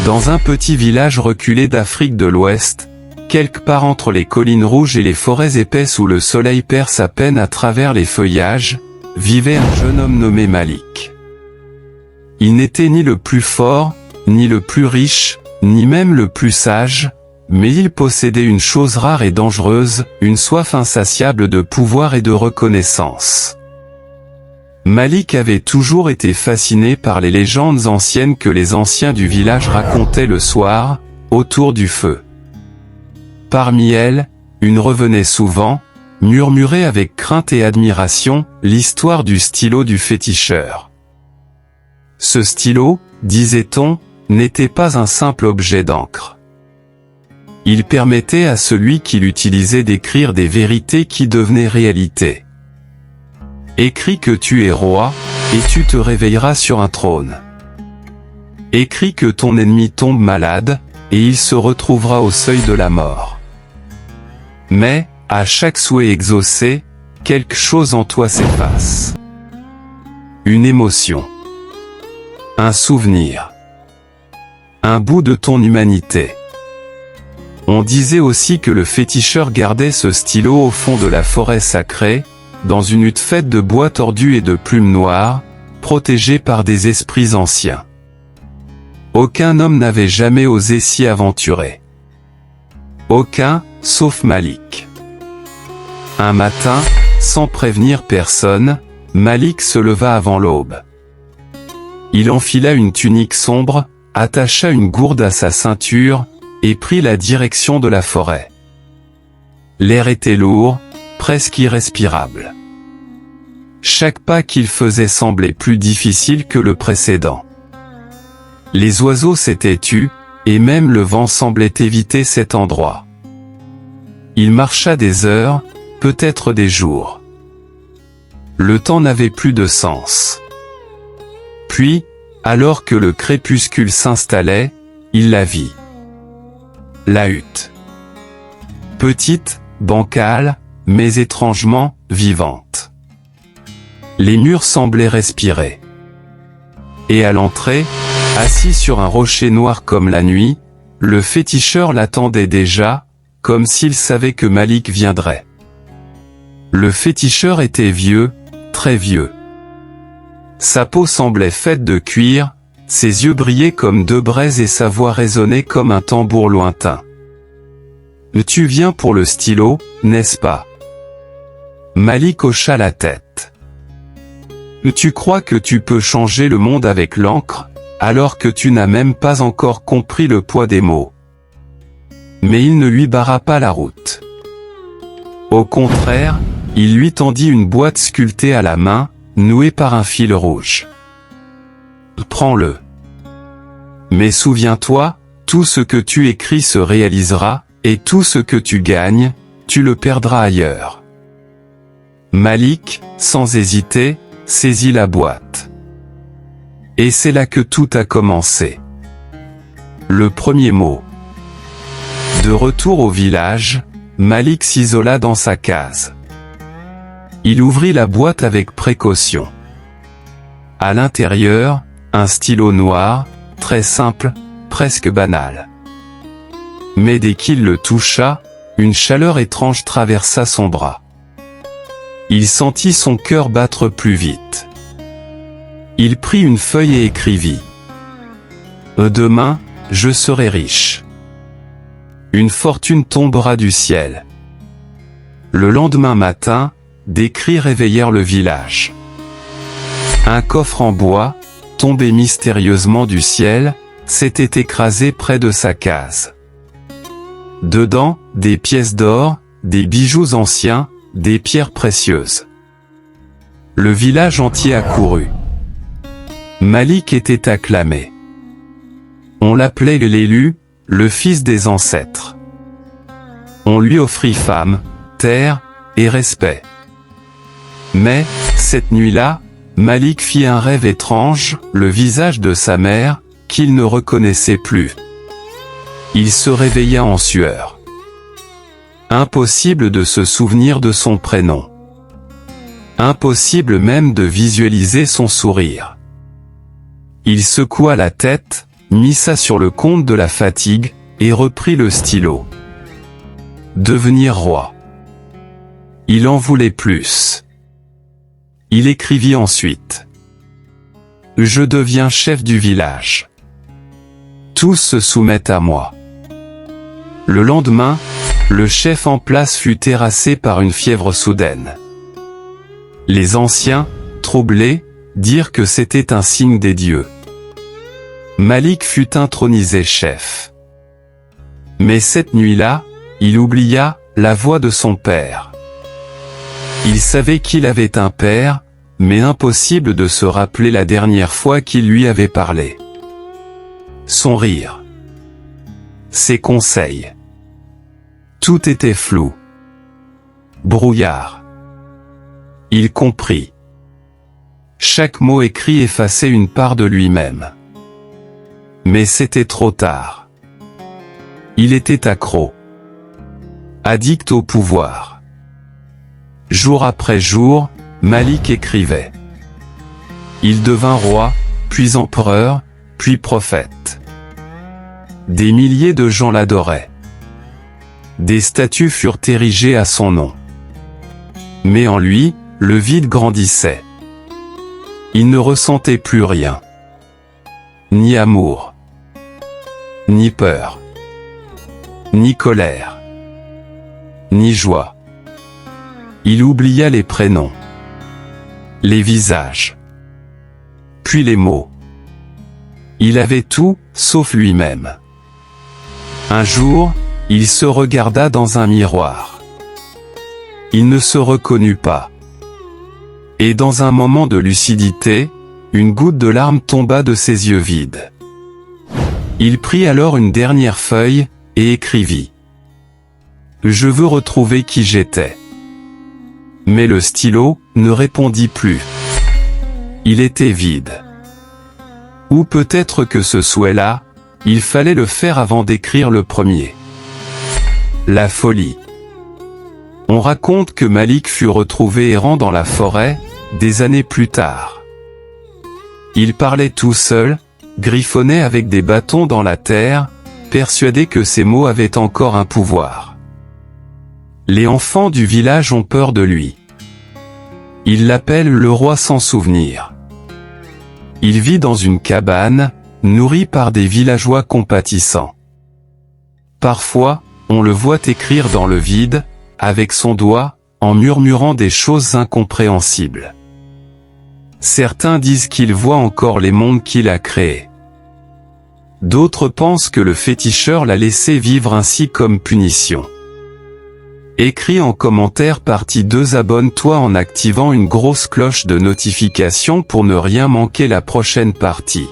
dans un petit village reculé d'Afrique de l'Ouest, quelque part entre les collines rouges et les forêts épaisses où le soleil perce à peine à travers les feuillages, vivait un jeune homme nommé Malik. Il n'était ni le plus fort, ni le plus riche, ni même le plus sage, mais il possédait une chose rare et dangereuse, une soif insatiable de pouvoir et de reconnaissance. Malik avait toujours été fasciné par les légendes anciennes que les anciens du village racontaient le soir, autour du feu. Parmi elles, une revenait souvent, murmurait avec crainte et admiration, l'histoire du stylo du féticheur. Ce stylo, disait-on, n'était pas un simple objet d'encre. Il permettait à celui qui l'utilisait d'écrire des vérités qui devenaient réalité. Écris que tu es roi, et tu te réveilleras sur un trône. Écris que ton ennemi tombe malade, et il se retrouvera au seuil de la mort. Mais, à chaque souhait exaucé, quelque chose en toi s'efface. Une émotion. Un souvenir. Un bout de ton humanité. On disait aussi que le féticheur gardait ce stylo au fond de la forêt sacrée, dans une hutte faite de bois tordu et de plumes noires, protégée par des esprits anciens. Aucun homme n'avait jamais osé s'y aventurer. Aucun, sauf Malik. Un matin, sans prévenir personne, Malik se leva avant l'aube. Il enfila une tunique sombre, attacha une gourde à sa ceinture, et prit la direction de la forêt. L'air était lourd, presque irrespirable. Chaque pas qu'il faisait semblait plus difficile que le précédent. Les oiseaux s'étaient tus, et même le vent semblait éviter cet endroit. Il marcha des heures, peut-être des jours. Le temps n'avait plus de sens. Puis, alors que le crépuscule s'installait, il la vit. La hutte. Petite, bancale, mais étrangement vivante. Les murs semblaient respirer. Et à l'entrée, assis sur un rocher noir comme la nuit, le féticheur l'attendait déjà, comme s'il savait que Malik viendrait. Le féticheur était vieux, très vieux. Sa peau semblait faite de cuir, ses yeux brillaient comme deux braises et sa voix résonnait comme un tambour lointain. « Tu viens pour le stylo, n'est-ce pas ?» Malik hocha la tête. « Tu crois que tu peux changer le monde avec l'encre, alors que tu n'as même pas encore compris le poids des mots. » Mais il ne lui barra pas la route. Au contraire, il lui tendit une boîte sculptée à la main, nouée par un fil rouge. « Prends-le. Mais souviens-toi, tout ce que tu écris se réalisera, et tout ce que tu gagnes, tu le perdras ailleurs. » Malik, sans hésiter, saisit la boîte. Et c'est là que tout a commencé. Le premier mot. De retour au village, Malik s'isola dans sa case. Il ouvrit la boîte avec précaution. À l'intérieur, un stylo noir, très simple, presque banal. Mais dès qu'il le toucha, une chaleur étrange traversa son bras. Il sentit son cœur battre plus vite. Il prit une feuille et écrivit. « Demain, je serai riche. Une fortune tombera du ciel. » Le lendemain matin, des cris réveillèrent le village. Un coffre en bois, tombé mystérieusement du ciel, s'était écrasé près de sa case. Dedans, des pièces d'or, des bijoux anciens, des pierres précieuses. Le village entier accourut. Malik était acclamé. On l'appelait l'élu, le fils des ancêtres. On lui offrit femme, terre, et respect. Mais, cette nuit-là, Malik fit un rêve étrange, le visage de sa mère, qu'il ne reconnaissait plus. Il se réveilla en sueur. Impossible de se souvenir de son prénom. Impossible même de visualiser son sourire. Il secoua la tête, mit ça sur le compte de la fatigue, et reprit le stylo. Devenir roi. Il en voulait plus. Il écrivit ensuite. Je deviens chef du village. Tous se soumettent à moi. Le lendemain, le chef en place fut terrassé par une fièvre soudaine. Les anciens, troublés, dirent que c'était un signe des dieux. Malik fut intronisé chef. Mais cette nuit-là, il oublia la voix de son père. Il savait qu'il avait un père, mais impossible de se rappeler la dernière fois qu'il lui avait parlé. Son rire. Ses conseils. Tout était flou. Brouillard. Il comprit. Chaque mot écrit effaçait une part de lui-même. Mais c'était trop tard. Il était accro. Addict au pouvoir. Jour après jour, Malik écrivait. Il devint roi, puis empereur, puis prophète. Des milliers de gens l'adoraient. Des statues furent érigées à son nom. Mais en lui, le vide grandissait. Il ne ressentait plus rien. Ni amour. Ni peur. Ni colère. Ni joie. Il oublia les prénoms. Les visages. Puis les mots. Il avait tout, sauf lui-même. Un jour, il se regarda dans un miroir. Il ne se reconnut pas. Et dans un moment de lucidité, une goutte de larme tomba de ses yeux vides. Il prit alors une dernière feuille, et écrivit. Je veux retrouver qui j'étais. Mais le stylo ne répondit plus. Il était vide. Ou peut-être que ce souhait-là, il fallait le faire avant d'écrire le premier. La folie. On raconte que Malik fut retrouvé errant dans la forêt, des années plus tard. Il parlait tout seul, griffonnait avec des bâtons dans la terre, persuadé que ses mots avaient encore un pouvoir. Les enfants du village ont peur de lui. Ils l'appellent le roi sans souvenir. Il vit dans une cabane, nourri par des villageois compatissants. Parfois, on le voit écrire dans le vide, avec son doigt, en murmurant des choses incompréhensibles. Certains disent qu'il voit encore les mondes qu'il a créés. D'autres pensent que le féticheur l'a laissé vivre ainsi comme punition. Écris en commentaire partie 2. Abonne-toi en activant une grosse cloche de notification pour ne rien manquer la prochaine partie.